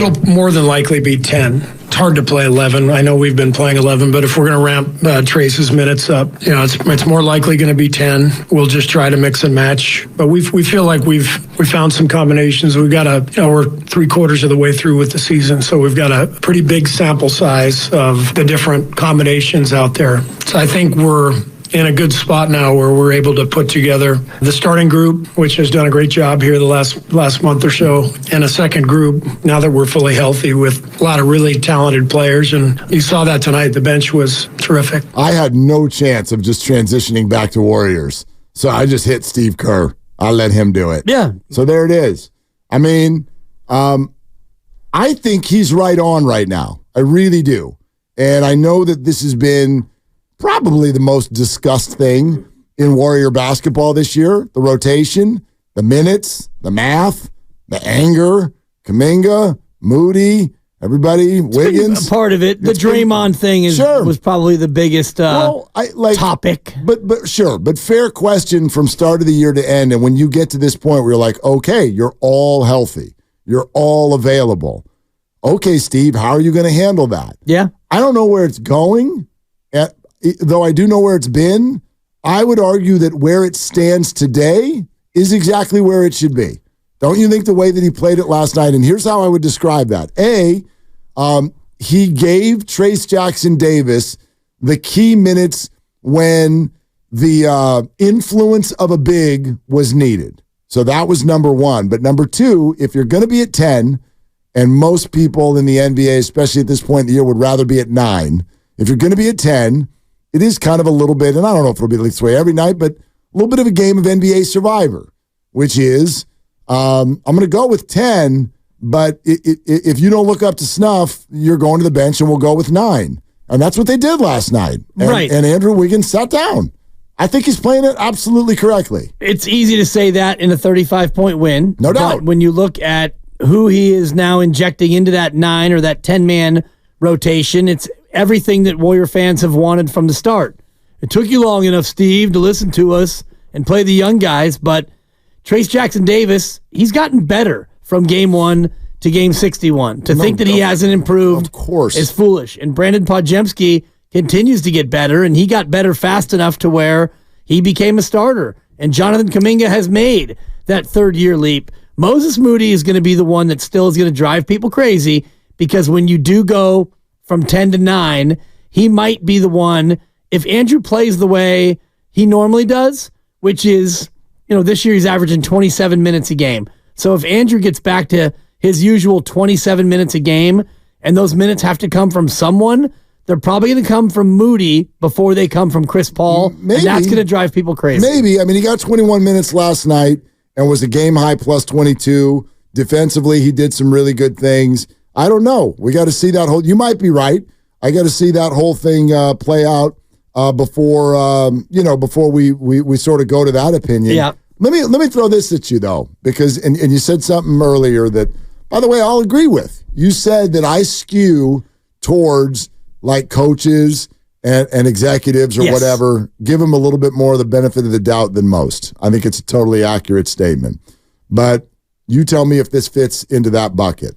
It'll more than likely be 10. It's hard to play 11. I know we've been playing 11, but if we're going to ramp Trace's minutes up, it's more likely going to be 10. We'll just try to mix and match. But we feel like we found some combinations. We've got we're 3/4 of the way through with the season, so we've got a pretty big sample size of the different combinations out there. So I think we're in a good spot now where we're able to put together the starting group, which has done a great job here the last month or so, and a second group now that we're fully healthy with a lot of really talented players. And you saw that tonight. The bench was terrific. I had no chance of just transitioning back to Warriors, so I just hit Steve Kerr. I let him do it. Yeah. So there it is. I mean, I think he's right on right now. I really do. And I know that this has been probably the most discussed thing in Warrior basketball this year. The rotation, the minutes, the math, the anger, Kuminga, Moody, everybody, Wiggins. A part of it. The Draymond thing was probably the biggest topic. But sure, but fair question from start of the year to end. And when you get to this point where you're like, okay, you're all healthy. You're all available. Okay, Steve, how are you going to handle that? Yeah. I don't know where it's going. Though I do know where it's been, I would argue that where it stands today is exactly where it should be. Don't you think the way that he played it last night? And here's how I would describe that. He gave Trace Jackson Davis the key minutes when the influence of a big was needed. So that was number one. But number two, if you're going to be at 10, and most people in the NBA, especially at this point in the year, would rather be at 9, if you're going to be at 10, it is kind of a little bit, and I don't know if it'll be this way every night, but a little bit of a game of NBA Survivor, which is I'm going to go with 10, but if you don't look up to snuff, you're going to the bench, and we'll go with 9. And that's what they did last night. Right. And Andrew Wiggins sat down. I think he's playing it absolutely correctly. It's easy to say that in a 35-point win. No doubt. But when you look at who he is now injecting into that 9 or that 10-man rotation, it's everything that Warrior fans have wanted from the start. It took you long enough, Steve, to listen to us and play the young guys, but Trace Jackson Davis, he's gotten better from game 1 to game 61. To think that he hasn't improved of course is foolish. And Brandon Podjemski continues to get better, and he got better fast enough to where he became a starter. And Jonathan Kuminga has made that third-year leap. Moses Moody is going to be the one that still is going to drive people crazy, because when you do go from 10 to 9, he might be the one, if Andrew plays the way he normally does, which is, this year he's averaging 27 minutes a game. So if Andrew gets back to his usual 27 minutes a game, and those minutes have to come from someone, they're probably going to come from Moody before they come from Chris Paul. Maybe. And that's going to drive people crazy. Maybe. I mean, he got 21 minutes last night and was a game-high plus 22. Defensively, he did some really good things. I don't know. We got to see that whole. You might be right. I got to see that whole thing play out before we sort of go to that opinion. Yeah. Let me throw this at you though, because and you said something earlier that, by the way, I'll agree with. You said that I skew towards like coaches and executives or whatever. Give them a little bit more of the benefit of the doubt than most. I think it's a totally accurate statement. But you tell me if this fits into that bucket.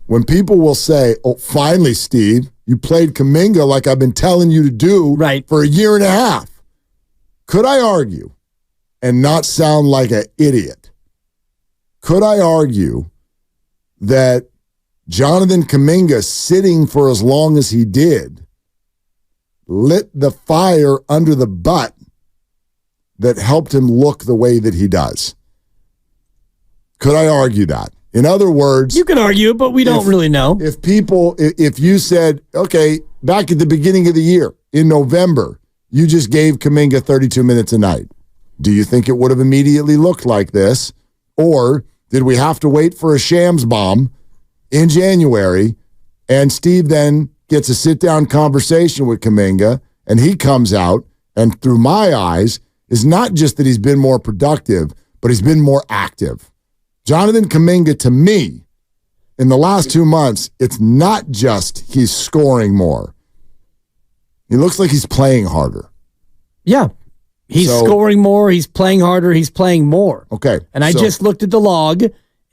When people will say, oh, finally, Steve, you played Kuminga like I've been telling you to do for a year and a half. Could I argue, and not sound like an idiot, could I argue that Jonathan Kuminga sitting for as long as he did lit the fire under the butt that helped him look the way that he does? Could I argue that? In other words, you can argue it, but we don't really know. If you said, okay, back at the beginning of the year, in November, you just gave Kuminga 32 minutes a night, do you think it would have immediately looked like this? Or did we have to wait for a shams bomb in January, and Steve then gets a sit-down conversation with Kuminga, and he comes out, and through my eyes, is not just that he's been more productive, but he's been more active. Jonathan Kuminga, to me, in the last 2 months, it's not just he's scoring more. He looks like he's playing harder. Yeah. He's scoring more, he's playing harder, he's playing more. Okay. And I just looked at the log,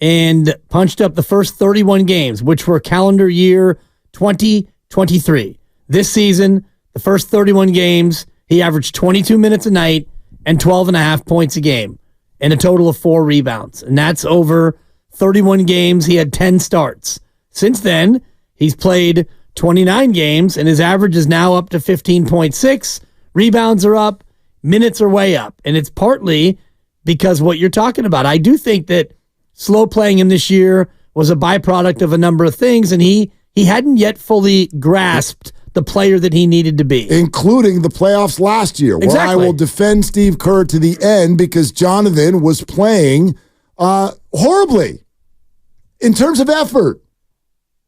and punched up the first 31 games, which were calendar year 2023. This season, the first 31 games, he averaged 22 minutes a night and 12.5 points a game and a total of 4 rebounds. And that's over 31 games. He had 10 starts. Since then, he's played 29 games, and his average is now up to 15.6. Rebounds are up. Minutes are way up. And it's partly because what you're talking about. I do think that slow playing him this year was a byproduct of a number of things, and he hadn't yet fully grasped the player that he needed to be. Including the playoffs last year, where I will defend Steve Kerr to the end because Jonathan was playing horribly in terms of effort.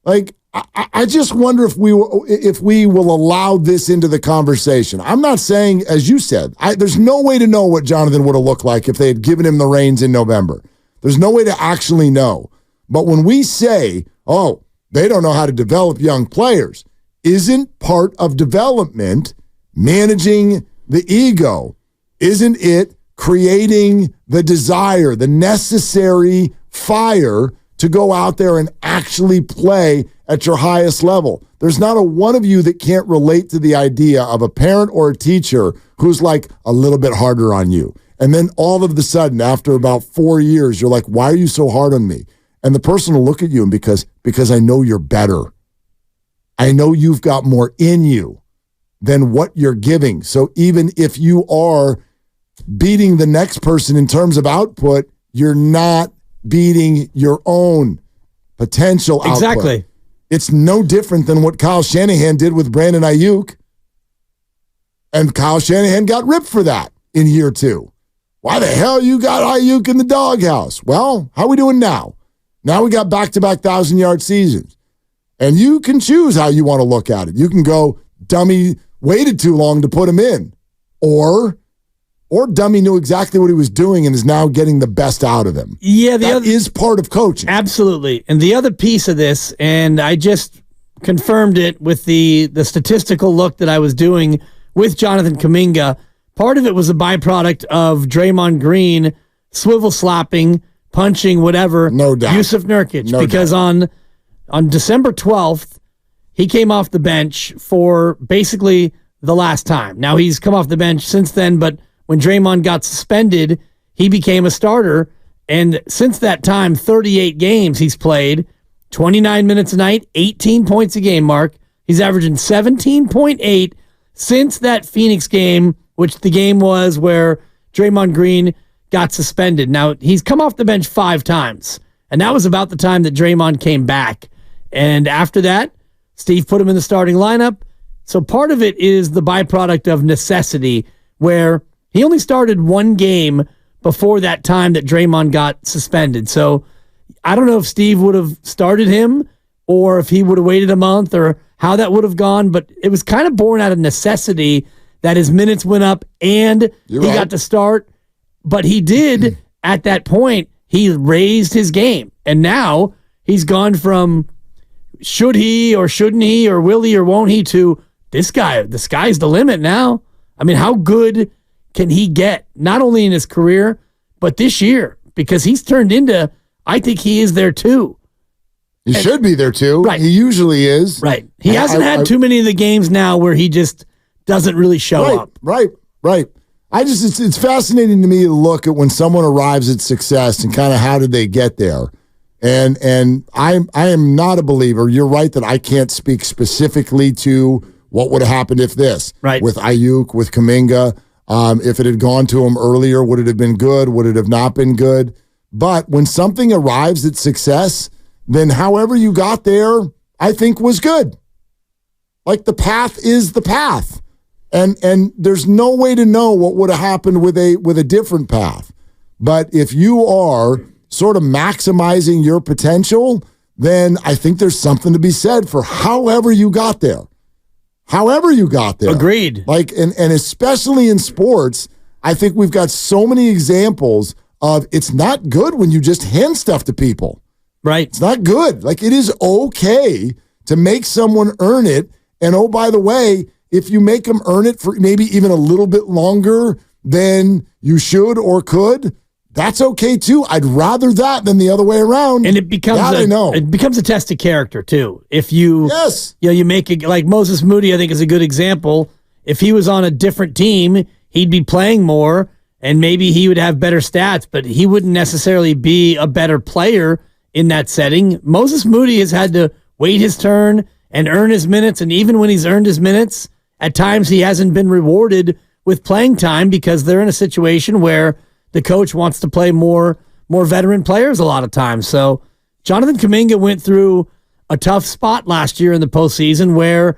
Like, I just wonder if we will allow this into the conversation. I'm not saying, as you said, there's no way to know what Jonathan would have looked like if they had given him the reins in November. There's no way to actually know. But when we say, oh, they don't know how to develop young players, isn't part of development managing the ego? Isn't it creating the desire, the necessary fire to go out there and actually play at your highest level? There's not a one of you that can't relate to the idea of a parent or a teacher who's like a little bit harder on you. And then all of a sudden, after about 4 years, you're like, why are you so hard on me? And the person will look at you and because I know you're better. I know you've got more in you than what you're giving. So even if you are beating the next person in terms of output, you're not beating your own potential output. Exactly. It's no different than what Kyle Shanahan did with Brandon Ayuk. And Kyle Shanahan got ripped for that in year 2. Why the hell you got Ayuk in the doghouse? Well, how are we doing now? Now we got back-to-back 1,000-yard seasons. And you can choose how you want to look at it. You can go, dummy waited too long to put him in. Or dummy knew exactly what he was doing and is now getting the best out of him. Yeah, that is part of coaching. Absolutely. And the other piece of this, and I just confirmed it with the statistical look that I was doing with Jonathan Kuminga, part of it was a byproduct of Draymond Green swivel slapping, punching, whatever, no doubt. Yusuf Nurkic. No because doubt. on December 12th, he came off the bench for basically the last time. Now, he's come off the bench since then, but when Draymond got suspended, he became a starter. And since that time, 38 games he's played, 29 minutes a night, 18 points a game, Mark. He's averaging 17.8 since that Phoenix game, which the game was where Draymond Green got suspended. Now, he's come off the bench 5 times, and that was about the time that Draymond came back. And after that, Steve put him in the starting lineup. So part of it is the byproduct of necessity, where he only started 1 game before that time that Draymond got suspended. So I don't know if Steve would have started him or if he would have waited a month or how that would have gone, but it was kind of born out of necessity that his minutes went up and got to start. But he did, at that point, he raised his game. And now he's gone from should he or shouldn't he or will he or won't he to this guy, the sky's the limit now. I mean, how good can he get, not only in his career, but this year? Because he's turned into, I think he is there too. He should be there too. Right. He usually is. Right. He hasn't had too many of the games now where he just doesn't really show up. Right. It's fascinating to me to look at when someone arrives at success and kind of how did they get there. And I am not a believer. You're right that I can't speak specifically to what would have happened if this. Right. With Ayuk, with Kuminga. If it had gone to him earlier, would it have been good? Would it have not been good? But when something arrives at success, then however you got there, I think was good. Like the path is the path. And there's no way to know what would have happened with a different path. But if you are sort of maximizing your potential, then I think there's something to be said for however you got there. However you got there. Agreed. Like, and especially in sports, I think we've got so many examples of it's not good when you just hand stuff to people. Right. It's not good. Like, it is okay to make someone earn it. And oh, by the way, if you make them earn it for maybe even a little bit longer than you should or could, that's okay too. I'd rather that than the other way around. And it becomes it becomes a test of character too. If you you make it like Moses Moody, I think is a good example. If he was on a different team, he'd be playing more and maybe he would have better stats, but he wouldn't necessarily be a better player in that setting. Moses Moody has had to wait his turn and earn his minutes, and even when he's earned his minutes, at times he hasn't been rewarded with playing time because they're in a situation where the coach wants to play more veteran players a lot of times. So Jonathan Kuminga went through a tough spot last year in the postseason where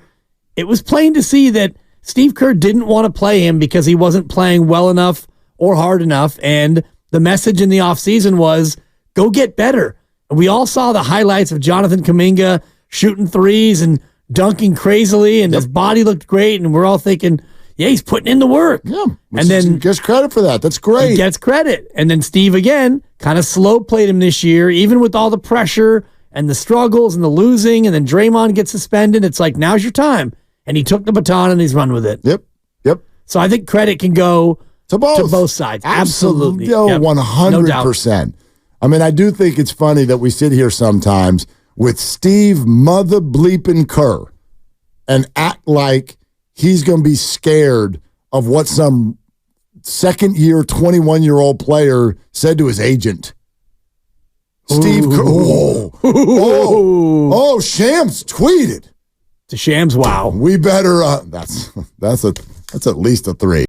it was plain to see that Steve Kerr didn't want to play him because he wasn't playing well enough or hard enough. And the message in the offseason was, go get better. And we all saw the highlights of Jonathan Kuminga shooting threes and dunking crazily, and his body looked great. And we're all thinking, yeah, he's putting in the work. Yeah, and then he gets credit for that. That's great. He gets credit. And then Steve, again, kind of slow played him this year, even with all the pressure and the struggles and the losing. And then Draymond gets suspended. It's like, now's your time. And he took the baton and he's run with it. Yep. So I think credit can go to both sides. Absolutely. Yep. 100%. I mean, I do think it's funny that we sit here sometimes with Steve mother bleeping Kerr and act like he's going to be scared of what some second-year, 21-year-old player said to his agent. Steve Kerr. Oh, Shams tweeted. To Shams, wow. We better. That's at least a 3.